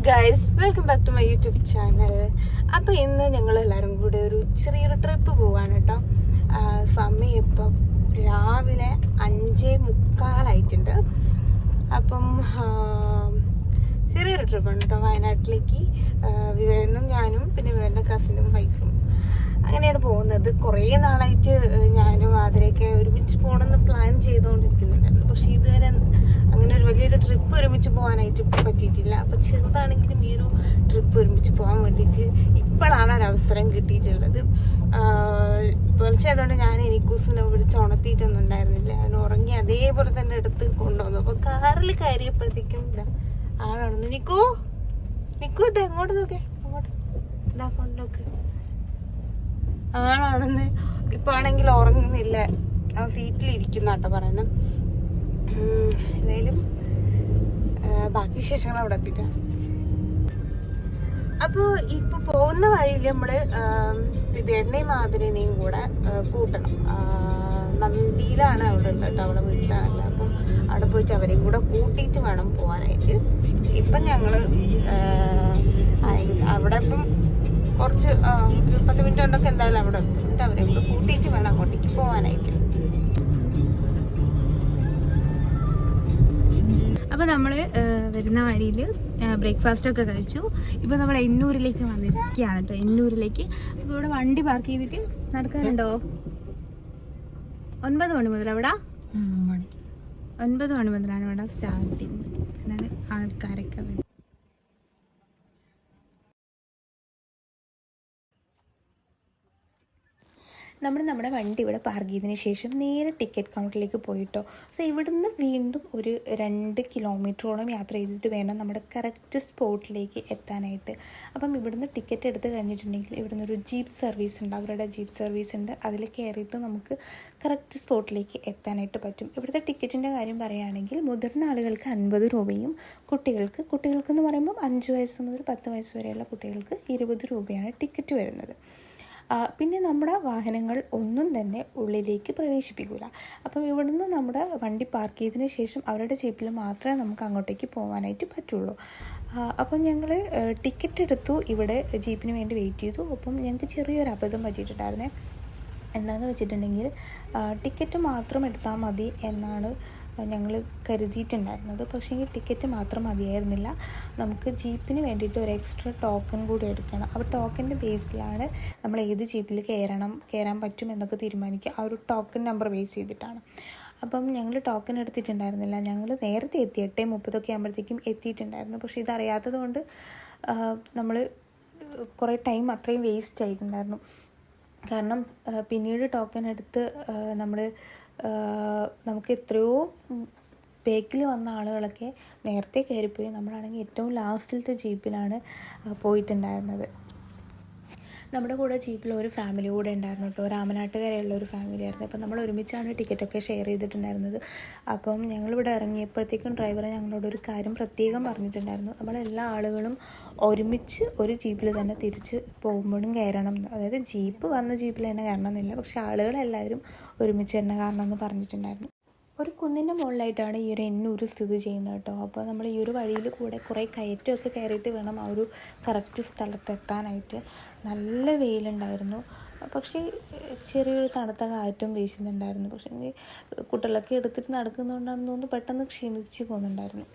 Guys, welcome back to my YouTube channel. അപ്പോൾ ഇന്ന് ഞങ്ങൾ എല്ലാവരും കൂടെ ഒരു ചെറിയൊരു ട്രിപ്പ് പോവാണ് കേട്ടോ. സമയം ഇപ്പം രാവിലെ 5:45 അപ്പം ചെറിയൊരു ട്രിപ്പാണ് കേട്ടോ, വയനാട്ടിലേക്ക്. വിവേകനും ഞാനും പിന്നെ വിവേകൻ്റെ കസിനും വൈഫും അങ്ങനെയാണ് പോകുന്നത്. കുറേ നാളായിട്ട് ഞാനും ആതിരയൊക്കെ ഒരുമിച്ച് പോകണമെന്ന് പ്ലാൻ ചെയ്തുകൊണ്ടിരിക്കുന്നുണ്ടായിരുന്നു. പക്ഷേ ഇതുവരെ അങ്ങനെ ഒരു വലിയൊരു ട്രിപ്പ് ഒരുമിച്ച് പോകാനായിട്ട് പറ്റിയിട്ടില്ല. അപ്പോൾ ചെറുതാണെങ്കിലും ഈ ഒരു ട്രിപ്പ് ഒരുമിച്ച് പോകാൻ വേണ്ടിയിട്ട് ഇപ്പോഴാണ് ഒരവസരം കിട്ടിയിട്ടുള്ളത്. പുലർച്ചെ ഞാൻ എനിക്കൂസിനെ വിളിച്ച് ഉണർത്തിയിട്ടൊന്നും ഉണ്ടായിരുന്നില്ല. അവൻ ഉറങ്ങി അതേപോലെ തന്നെ എടുത്ത് കൊണ്ടുവന്നു. അപ്പോൾ കാറിൽ കയറിയപ്പോഴത്തേക്കും ആളാണെന്ന് നിക്കൂ ഇത് എങ്ങോട്ട് നോക്കേ, അങ്ങോട്ട് ഇതാ കൊണ്ടോക്ക്. ആളാണെന്ന് ഇപ്പൊ ആണെങ്കിൽ ഉറങ്ങുന്നില്ല, ആ സീറ്റിലിരിക്കുന്ന കേട്ടോ പറയുന്നത്. എന്തായാലും ബാക്കി വിശേഷങ്ങൾ അവിടെ എത്തിയിട്ടാണ്. അപ്പോൾ ഇപ്പൊ പോകുന്ന വഴിയിൽ നമ്മള് വിവേടിനെയും മാതിരനെയും കൂടെ കൂട്ടണം. നന്ദിയിലാണ് അവിടെ ഉള്ളത് കേട്ടോ, അവിടെ വീട്ടിലാണല്ലോ. അപ്പം അവിടെ പോയിട്ട് അവരെയും കൂടെ കൂട്ടിയിട്ട് വേണം പോകാനായിട്ട്. ഇപ്പം ഞങ്ങള് അവിടെ ഇപ്പം കുറച്ച് 10 മിനിറ്റ് കൊണ്ടൊക്കെ എന്തായാലും അവിടെ എത്തും. എന്നിട്ട് അവരെ കൂടെ കൂട്ടിയിട്ട് വേണം അങ്ങോട്ടേക്ക് പോകാനായിട്ട്. അപ്പോൾ നമ്മൾ വരുന്ന വഴിയിൽ ബ്രേക്ക്ഫാസ്റ്റൊക്കെ കഴിച്ചു. ഇപ്പോൾ നമ്മൾ എന്നൂരിലേക്ക് വന്നിരിക്കുകയാണ് കേട്ടോ, എന്നൂരിലേക്ക്. അപ്പോൾ ഇവിടെ വണ്ടി പാർക്ക് ചെയ്തിട്ട് നടക്കാനുണ്ടോ? 9 മണി മുതൽ അവിടെ 9 മണി മുതലാണ് ഇവിടെ സ്റ്റാർട്ടിങ്. അതാണ് ആൾക്കാരൊക്കെ വരുന്നത്. നമ്മുടെ വണ്ടി ഇവിടെ പാർക്ക് ചെയ്തതിന് ശേഷം നേരെ ടിക്കറ്റ് കൗണ്ടറിലേക്ക് പോയിട്ടോ. സോ ഇവിടുന്ന് വീണ്ടും ഒരു 2 കിലോമീറ്ററോളം യാത്ര ചെയ്തിട്ട് വേണം നമ്മുടെ കറക്റ്റ് സ്പോട്ടിലേക്ക് എത്താനായിട്ട്. അപ്പം ഇവിടുന്ന് ടിക്കറ്റ് എടുത്ത് കഴിഞ്ഞിട്ടുണ്ടെങ്കിൽ ഇവിടുന്ന് ഒരു ജീപ്പ് സർവീസ് ഉണ്ട്, അവരുടെ ജീപ്പ് സർവീസ് ഉണ്ട്. അതിൽ കയറിയിട്ട് നമുക്ക് കറക്റ്റ് സ്പോട്ടിലേക്ക് എത്താനായിട്ട് പറ്റും. ഇവിടുത്തെ ടിക്കറ്റിൻ്റെ കാര്യം പറയുകയാണെങ്കിൽ മുതിർന്ന ആളുകൾക്ക് 50 രൂപയും കുട്ടികൾക്കെന്ന് പറയുമ്പോൾ 5 വയസ്സ് മുതൽ 10 വയസ്സ് വരെയുള്ള കുട്ടികൾക്ക് 20 രൂപയാണ് ടിക്കറ്റ് വരുന്നത്. പിന്നെ നമ്മുടെ വാഹനങ്ങൾ ഒന്നും തന്നെ ഉള്ളിലേക്ക് പ്രവേശിപ്പിക്കില്ല. അപ്പം ഇവിടുന്ന് നമ്മുടെ വണ്ടി പാർക്ക് ചെയ്തതിന് ശേഷം അവരുടെ ജീപ്പിൽ മാത്രമേ നമുക്ക് അങ്ങോട്ടേക്ക് പോകാനായിട്ട് പറ്റുള്ളൂ. അപ്പം ഞങ്ങൾ ടിക്കറ്റ് എടുത്തു, ഇവിടെ ജീപ്പിന് വേണ്ടി വെയിറ്റ് ചെയ്തു. അപ്പം ഞങ്ങൾക്ക് ചെറിയൊരു അബദ്ധം പറ്റിയിട്ടുണ്ടായിരുന്നേ. എന്താണെന്ന് വെച്ചിട്ടുണ്ടെങ്കിൽ ടിക്കറ്റ് മാത്രം എടുത്താൽ മതി എന്നാണ് ഞങ്ങൾ കരുതിയിട്ടുണ്ടായിരുന്നത്. പക്ഷേ ഈ ടിക്കറ്റ് മാത്രം മതിയായിരുന്നില്ല, നമുക്ക് ജീപ്പിന് വേണ്ടിയിട്ട് ഒരു എക്സ്ട്രാ ടോക്കൺ കൂടി എടുക്കണം. അപ്പോൾ ടോക്കൻ്റെ ബേസിലാണ് നമ്മൾ ഏത് ജീപ്പിൽ കയറാൻ പറ്റും എന്നൊക്കെ തീരുമാനിക്കുക. ആ ഒരു ടോക്കൺ നമ്പർ ബേസ് ചെയ്തിട്ടാണ്. അപ്പം ഞങ്ങൾ ടോക്കൺ എടുത്തിട്ടുണ്ടായിരുന്നില്ല. ഞങ്ങൾ നേരത്തെ എത്തി, 8:30 ആകുമ്പോഴത്തേക്കും എത്തിയിട്ടുണ്ടായിരുന്നു. പക്ഷേ ഇതറിയാത്തത് കൊണ്ട് നമ്മൾ കുറേ ടൈം അത്രയും വേസ്റ്റ് ആയിട്ടുണ്ടായിരുന്നു. കാരണം പിന്നീട് ടോക്കൺ എടുത്ത് നമുക്ക് എത്രയോ ബേക്കിൽ വന്ന ആളുകളൊക്കെ നേരത്തെ കയറിപ്പോയി. നമ്മളാണെങ്കിൽ ഏറ്റവും ലാസ്റ്റിലത്തെ ജീപ്പിലാണ് പോയിട്ടുണ്ടായിരുന്നത്. നമ്മുടെ കൂടെ ജീപ്പിൽ ഒരു ഫാമിലി കൂടെ ഉണ്ടായിരുന്നു കേട്ടോ, രാമനാട്ടുകരയുള്ള ഒരു ഫാമിലി ആയിരുന്നു. അപ്പം നമ്മൾ ഒരുമിച്ചാണ് ടിക്കറ്റൊക്കെ ഷെയർ ചെയ്തിട്ടുണ്ടായിരുന്നത്. അപ്പം ഞങ്ങളിവിടെ ഇറങ്ങിയപ്പോഴത്തേക്കും ഡ്രൈവർ ഞങ്ങളോട് ഒരു കാര്യം പ്രത്യേകം പറഞ്ഞിട്ടുണ്ടായിരുന്നു. നമ്മളെല്ലാ ആളുകളും ഒരുമിച്ച് ഒരു ജീപ്പിൽ തന്നെ തിരിച്ച് പോകുമ്പോഴും കയറണം. അതായത് ജീപ്പ് വന്ന ജീപ്പിൽ തന്നെ കയറണമെന്നില്ല, പക്ഷേ ആളുകളെല്ലാവരും ഒരുമിച്ച് തന്നെ കയറണമെന്ന് പറഞ്ഞിട്ടുണ്ടായിരുന്നു. ഒരു കുന്നിൻ്റെ മുകളിലായിട്ടാണ് ഈ ഒരു എന്നൂർ സ്ഥിതി ചെയ്യുന്നത് കേട്ടോ. അപ്പോൾ നമ്മൾ ഈ ഒരു വഴിയിൽ കൂടെ കുറേ കയറ്റമൊക്കെ കയറിയിട്ട് വേണം ആ ഒരു കറക്റ്റ് സ്ഥലത്തെത്താനായിട്ട്. നല്ല വെയിലുണ്ടായിരുന്നു, പക്ഷേ ചെറിയൊരു തണുത്ത കാറ്റും വീശുന്നുണ്ടായിരുന്നു. പക്ഷേ കുട്ടികളൊക്കെ എടുത്തിട്ട് നടക്കുന്നതുകൊണ്ടാണെന്ന് തോന്നുന്നു പെട്ടെന്ന് ക്ഷീണിച്ച് പോകുന്നുണ്ടായിരുന്നു.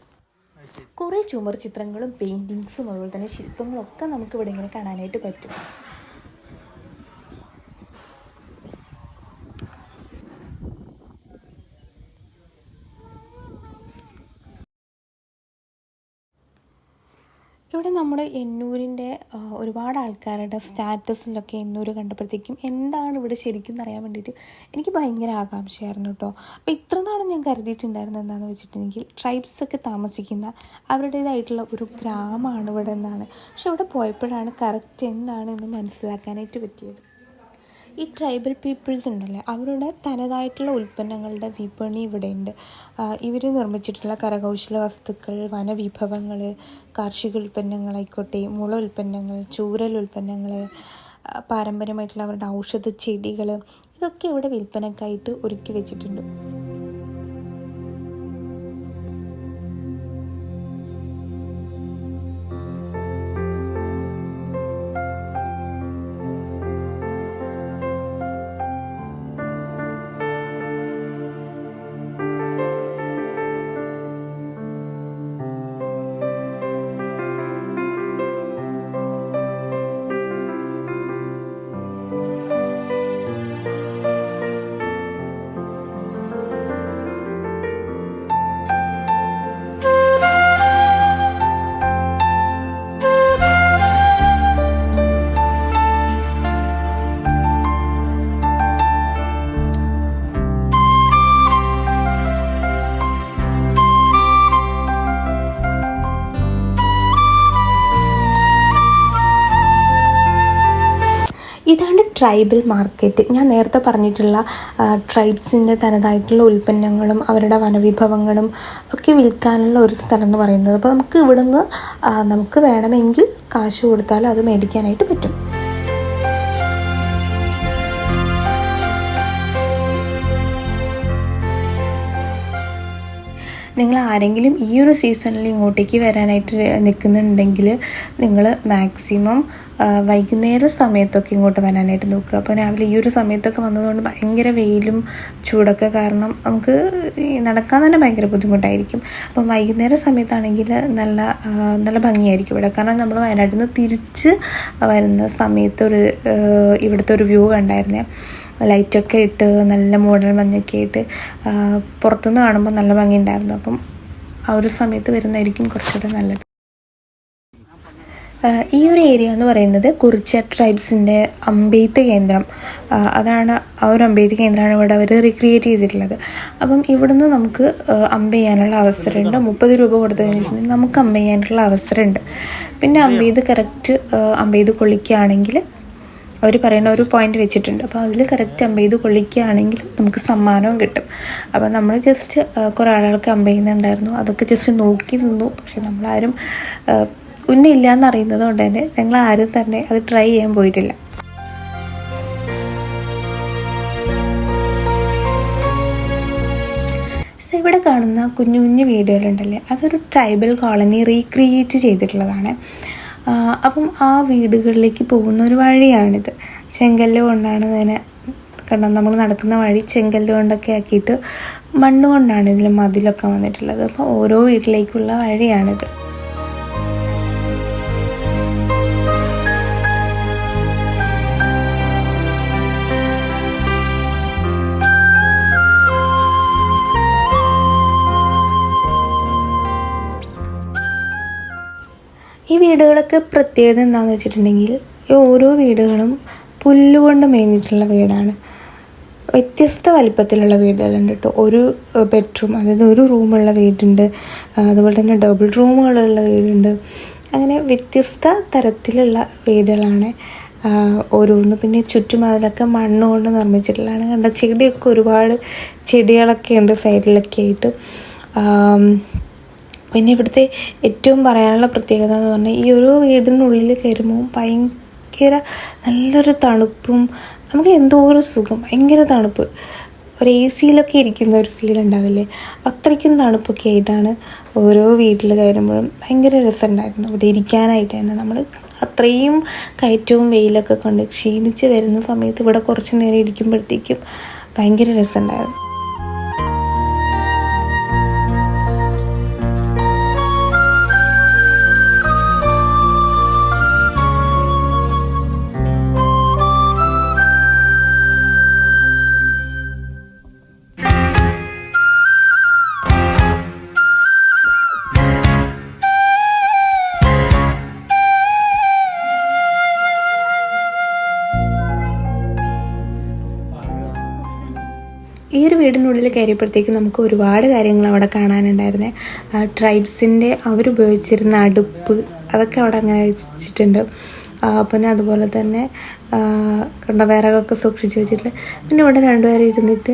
കുറേ ചുമർ ചിത്രങ്ങളും പെയിൻറ്റിങ്സും അതുപോലെ തന്നെ ശില്പങ്ങളൊക്കെ നമുക്കിവിടെ ഇങ്ങനെ കാണാനായിട്ട് പറ്റും. ഇവിടെ നമ്മുടെ എന്നൂരിൻ്റെ ഒരുപാട് ആൾക്കാരുടെ സ്റ്റാറ്റസിലൊക്കെ എന്നൂർ കണ്ടപ്പോഴത്തേക്കും എന്താണ് ഇവിടെ ശരിക്കും എന്നറിയാൻ വേണ്ടിയിട്ട് എനിക്ക് ഭയങ്കര ആകാംക്ഷയായിരുന്നു കേട്ടോ. അപ്പോൾ ഇത്ര നാളും ഞാൻ കരുതിയിട്ടുണ്ടായിരുന്നത് എന്താണെന്ന് വെച്ചിട്ടുണ്ടെങ്കിൽ ട്രൈബ്സൊക്കെ താമസിക്കുന്ന അവരുടേതായിട്ടുള്ള ഒരു ഗ്രാമമാണ് ഇവിടെ എന്നാണ്. പക്ഷെ ഇവിടെ പോയപ്പോഴാണ് കറക്റ്റ് എന്താണെന്ന് മനസ്സിലാക്കാനായിട്ട് പറ്റിയത്. ഈ ട്രൈബൽ പീപ്പിൾസ് ഉണ്ടല്ലേ, അവരുടെ തനതായിട്ടുള്ള ഉൽപ്പന്നങ്ങളുടെ വിപണി ഇവിടെയുണ്ട്. ഇവർ നിർമ്മിച്ചിട്ടുള്ള കരകൗശല വസ്തുക്കൾ, വനവിഭവങ്ങൾ, കാർഷിക ഉൽപ്പന്നങ്ങളായിക്കോട്ടെ, മുള ഉൽപ്പന്നങ്ങൾ, ചൂരൽ ഉൽപ്പന്നങ്ങൾ, പാരമ്പര്യമായിട്ടുള്ള അവരുടെ ഔഷധ ചെടികൾ, ഇതൊക്കെ ഇവിടെ വിൽപ്പനക്കായിട്ട് ഒരുക്കി വെച്ചിട്ടുണ്ട്. Tribal market. ഞാൻ നേരത്തെ പറഞ്ഞിട്ടുള്ള ട്രൈബ്സിൻ്റെ തനതായിട്ടുള്ള ഉൽപ്പന്നങ്ങളും അവരുടെ വനവിഭവങ്ങളും ഒക്കെ വിൽക്കാനുള്ള ഒരു സ്ഥലം എന്ന് പറയുന്നത്. അപ്പോൾ നമുക്ക് ഇവിടുന്ന് നമുക്ക് വേണമെങ്കിൽ കാശ് കൊടുത്താൽ അത് മേടിക്കാനായിട്ട് പറ്റും. നിങ്ങൾ ആരെങ്കിലും ഈ ഒരു സീസണിൽ ഇങ്ങോട്ടേക്ക് വരാനായിട്ട് നിൽക്കുന്നുണ്ടെങ്കിൽ നിങ്ങൾ മാക്സിമം വൈകുന്നേര സമയത്തൊക്കെ ഇങ്ങോട്ട് വരാനായിട്ട് നോക്കുക. അപ്പോൾ രാവിലെ ഈ ഒരു സമയത്തൊക്കെ വന്നതുകൊണ്ട് ഭയങ്കര വെയിലും ചൂടൊക്കെ കാരണം നമുക്ക് നടക്കാൻ തന്നെ ഭയങ്കര ബുദ്ധിമുട്ടായിരിക്കും. അപ്പം വൈകുന്നേര സമയത്താണെങ്കിൽ നല്ല ഭംഗിയായിരിക്കും ഇവിടെ. കാരണം നമ്മൾ വയനാട്ടിൽ നിന്ന് തിരിച്ച് വരുന്ന സമയത്ത് ഇവിടുത്തെ ഒരു വ്യൂ കണ്ടായിരുന്നേ. ലൈറ്റൊക്കെ ഇട്ട് നല്ല മോഡൽ മഞ്ഞൊക്കെ ഇട്ട് പുറത്തുനിന്ന് കാണുമ്പോൾ നല്ല ഭംഗിയുണ്ടായിരുന്നു. അപ്പം ആ ഒരു സമയത്ത് വരുന്നതായിരിക്കും കുറച്ചുകൂടെ നല്ലത്. ഈ ഒരു ഏരിയ എന്ന് പറയുന്നത് കുറിച്യ ട്രൈബ്സിൻ്റെ അമ്പെയ്ത്ത് കേന്ദ്രം. അതാണ് ആ ഒരു അമ്പെയ്ത്ത് കേന്ദ്രമാണ് ഇവിടെ അവർ റീക്രിയേറ്റ് ചെയ്തിട്ടുള്ളത്. അപ്പം ഇവിടുന്ന് നമുക്ക് അമ്പ് ചെയ്യാനുള്ള അവസരമുണ്ട്. 30 രൂപ കൊടുത്തു കഴിഞ്ഞിട്ടുണ്ടെങ്കിൽ നമുക്ക് അമ്പ് ചെയ്യാനുള്ള അവസരമുണ്ട്. പിന്നെ അമ്പെയ്ത് കറക്റ്റ് അമ്പെയ്ത് കൊള്ളിക്കുകയാണെങ്കിൽ അവർ പറയുന്ന ഒരു പോയിന്റ് വെച്ചിട്ടുണ്ട്. അപ്പോൾ അതിൽ കറക്റ്റ് അമ്പ് ചെയ്ത് കൊള്ളിക്കുകയാണെങ്കിൽ നമുക്ക് സമ്മാനവും കിട്ടും. അപ്പോൾ നമ്മൾ ജസ്റ്റ് കുറേ ആളുകൾക്ക് അമ്പ് ചെയ്യുന്നുണ്ടായിരുന്നു. അതൊക്കെ ജസ്റ്റ് നോക്കി നിന്നു. പക്ഷെ നമ്മളാരും ഉന്നില്ല എന്നറിയുന്നത് കൊണ്ട് തന്നെ ഞങ്ങളാരും തന്നെ അത് ട്രൈ ചെയ്യാൻ പോയിട്ടില്ല. ഇവിടെ കാണുന്ന കുഞ്ഞു കുഞ്ഞു വീടുകളുണ്ടല്ലേ, അതൊരു ട്രൈബൽ കോളനി റീക്രിയേറ്റ് ചെയ്തിട്ടുള്ളതാണ്. അപ്പം ആ വീടുകളിലേക്ക് പോകുന്ന ഒരു വഴിയാണിത്. ചെങ്കല്ല് കൊണ്ടാണ് ഇതിനെ കണ്ടോ, നമ്മൾ നടക്കുന്ന വഴി ചെങ്കല്ല് കൊണ്ടൊക്കെ ആക്കിയിട്ട് മണ്ണ് കൊണ്ടാണ് ഇതിൽ മതിലൊക്കെ വന്നിട്ടുള്ളത്. അപ്പോൾ ഓരോ വീട്ടിലേക്കുള്ള വഴിയാണിത്. ഈ വീടുകളൊക്കെ പ്രത്യേകത എന്താണെന്ന് വെച്ചിട്ടുണ്ടെങ്കിൽ ഈ ഓരോ വീടുകളും പുല്ലുകൊണ്ട് മേഞ്ഞിട്ടുള്ള വീടാണ്. വ്യത്യസ്ത വലിപ്പത്തിലുള്ള വീടുകളുണ്ട് കേട്ടോ. ഒരു ബെഡ്റൂം, അതായത് ഒരു റൂമുള്ള വീടുണ്ട്, അതുപോലെ തന്നെ ഡബിൾ റൂമുകളുള്ള വീടുണ്ട്. അങ്ങനെ വ്യത്യസ്ത തരത്തിലുള്ള വീടുകളാണ് ഓരോന്ന്. പിന്നെ ചുറ്റുമതിലൊക്കെ മണ്ണ് കൊണ്ട് നിർമ്മിച്ചിട്ടുള്ളതാണ്. കണ്ട ചെടിയൊക്കെ ഒരുപാട് ചെടികളൊക്കെ ഉണ്ട് സൈഡിലൊക്കെ ആയിട്ട്. പിന്നെ ഇവിടുത്തെ ഏറ്റവും പറയാനുള്ള പ്രത്യേകത എന്ന് പറഞ്ഞാൽ ഈ ഒരു വീടിനുള്ളിൽ കയറുമ്പോൾ ഭയങ്കര നല്ലൊരു തണുപ്പും നമുക്ക് എന്തോ ഒരു സുഖം, ഭയങ്കര തണുപ്പ്. ഒരു AC-യിലൊക്കെ ഇരിക്കുന്ന ഒരു ഫീൽ ഉണ്ടാവില്ലേ, അത്രയ്ക്കും തണുപ്പൊക്കെ ആയിട്ടാണ് ഓരോ വീട്ടിൽ കയറുമ്പോഴും. ഭയങ്കര രസമുണ്ടായിരുന്നു ഇവിടെ ഇരിക്കാനായിട്ട് തന്നെ. നമ്മൾ അത്രയും കയറ്റവും വെയിലൊക്കെ കൊണ്ട് ക്ഷീണിച്ച് വരുന്ന സമയത്ത് ഇവിടെ കുറച്ച് നേരം ഇരിക്കുമ്പോഴത്തേക്കും ഭയങ്കര രസമുണ്ടായിരുന്നു. ഈ ഒരു വീടിനുള്ളിൽ കയറിയപ്പോഴത്തേക്ക് നമുക്ക് ഒരുപാട് കാര്യങ്ങൾ അവിടെ കാണാനുണ്ടായിരുന്നേ. ട്രൈബ്സിൻ്റെ അവരുപയോഗിച്ചിരുന്ന അടുപ്പ് അതൊക്കെ അവിടെ അങ്ങനെ വെച്ചിട്ടുണ്ട്. പിന്നെ അതുപോലെ തന്നെ വിറകൊക്കെ സൂക്ഷിച്ച് വെച്ചിട്ട്, പിന്നെ ഇവിടെ രണ്ടുപേരും ഇരുന്നിട്ട്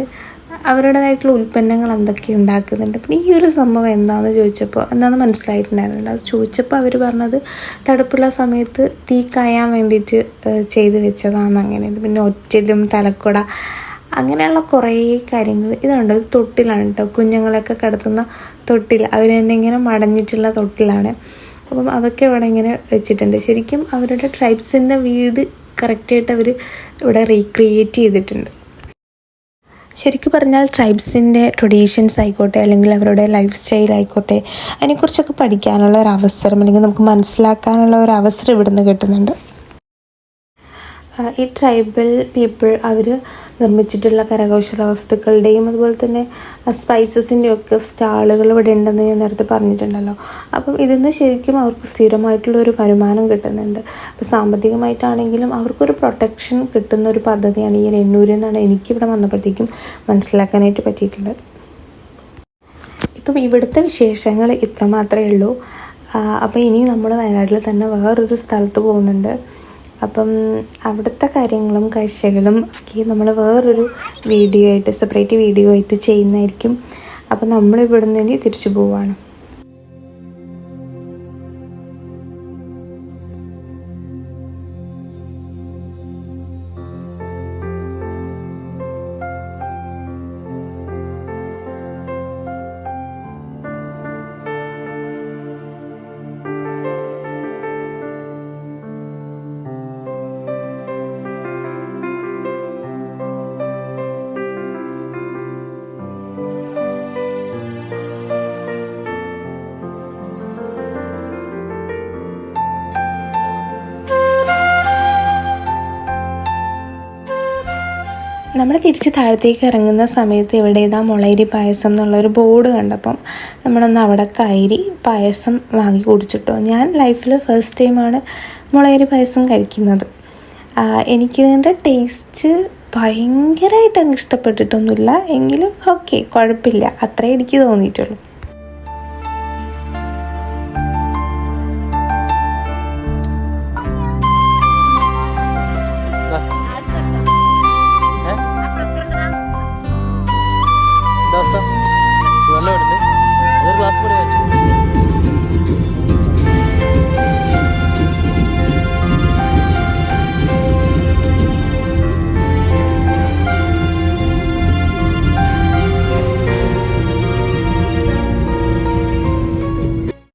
അവരുടേതായിട്ടുള്ള ഉൽപ്പന്നങ്ങൾ എന്തൊക്കെ ഉണ്ടാക്കുന്നുണ്ട്. പിന്നെ ഈ ഒരു സംഭവം എന്താണെന്ന് മനസ്സിലായിട്ടുണ്ടായിരുന്നില്ല. അത് ചോദിച്ചപ്പോൾ അവർ പറഞ്ഞത് തണുപ്പുള്ള സമയത്ത് തീ കായാൻ വേണ്ടിയിട്ട് ചെയ്ത് വെച്ചതാണ്. അങ്ങനെ പിന്നെ ഒറ്റലും തലക്കുട അങ്ങനെയുള്ള കുറേ കാര്യങ്ങൾ. ഇതുണ്ട്, തൊട്ടിലാണ് കേട്ടോ, കുഞ്ഞുങ്ങളൊക്കെ കിടത്തുന്ന തൊട്ടിൽ. അവർ തന്നെ ഇങ്ങനെ മടഞ്ഞിട്ടുള്ള തൊട്ടിലാണ്. അപ്പം അതൊക്കെ ഇവിടെ ഇങ്ങനെ വെച്ചിട്ടുണ്ട്. ശരിക്കും അവരുടെ ട്രൈബ്സിൻ്റെ വീട് കറക്റ്റായിട്ട് അവർ ഇവിടെ റീക്രിയേറ്റ് ചെയ്തിട്ടുണ്ട്. ശരിക്കും പറഞ്ഞാൽ ട്രൈബ്സിൻ്റെ ട്രഡീഷൻസ് ആയിക്കോട്ടെ, അല്ലെങ്കിൽ അവരുടെ ലൈഫ് സ്റ്റൈൽ ആയിക്കോട്ടെ, അതിനെക്കുറിച്ചൊക്കെ പഠിക്കാനുള്ള ഒരു അവസരം, അല്ലെങ്കിൽ നമുക്ക് മനസ്സിലാക്കാനുള്ള ഒരു അവസരം ഇവിടുന്ന് കിട്ടുന്നുണ്ട്. ഈ ട്രൈബൽ പീപ്പിൾ അവർ നിർമ്മിച്ചിട്ടുള്ള കരകൗശല വസ്തുക്കളുടെയും അതുപോലെ തന്നെ സ്പൈസസിൻ്റെയും ഒക്കെ സ്റ്റാളുകൾ ഇവിടെ ഉണ്ടെന്ന് ഞാൻ നേരത്തെ പറഞ്ഞിട്ടുണ്ടല്ലോ. അപ്പം ഇതിൽ നിന്ന് ശരിക്കും അവർക്ക് സ്ഥിരമായിട്ടുള്ളൊരു വരുമാനം കിട്ടുന്നുണ്ട്. അപ്പോൾ സാമ്പത്തികമായിട്ടാണെങ്കിലും അവർക്കൊരു പ്രൊട്ടക്ഷൻ കിട്ടുന്ന ഒരു പദ്ധതിയാണ് ഈ നെന്നൂര് എന്നാണ് എനിക്കിവിടെ വന്നപ്പോഴത്തേക്കും മനസ്സിലാക്കാനായിട്ട് പറ്റിയിട്ടുള്ളത്. ഇപ്പം ഇവിടുത്തെ വിശേഷങ്ങൾ ഇത്ര മാത്രമേ ഉള്ളൂ. അപ്പോൾ ഇനി നമ്മൾ വയനാട്ടിൽ തന്നെ വേറൊരു സ്ഥലത്ത് പോകുന്നുണ്ട്. അപ്പം അവിടുത്തെ കാര്യങ്ങളും കാഴ്ചകളും ഒക്കെ നമ്മൾ വേറൊരു വീഡിയോ ആയിട്ട് സെപ്പറേറ്റ് വീഡിയോ ആയിട്ട് ചെയ്യുന്നതായിരിക്കും. അപ്പം നമ്മൾ ഇവിടെ നിന്ന് തിരിച്ചു പോവുകയാണ്. നമ്മൾ തിരിച്ച് താഴത്തേക്ക് ഇറങ്ങുന്ന സമയത്ത് ഇവിടെ ഇതാ മുളയരി പായസം എന്നുള്ളൊരു ബോർഡ് കണ്ടപ്പം നമ്മളൊന്ന് അവിടെ കയറി പായസം വാങ്ങി കുടിച്ചിട്ടോ. ഞാൻ ലൈഫിൽ ഫസ്റ്റ് ടൈമാണ് മുളയരി പായസം കഴിക്കുന്നത്. എനിക്കിതിൻ്റെ ടേസ്റ്റ് ഭയങ്കരമായിട്ട് അങ്ങ് ഇഷ്ടപ്പെട്ടിട്ടൊന്നുമില്ല, എങ്കിലും ഓക്കെ, കുഴപ്പമില്ല, അത്രേ എനിക്ക് തോന്നിയിട്ടുള്ളൂ.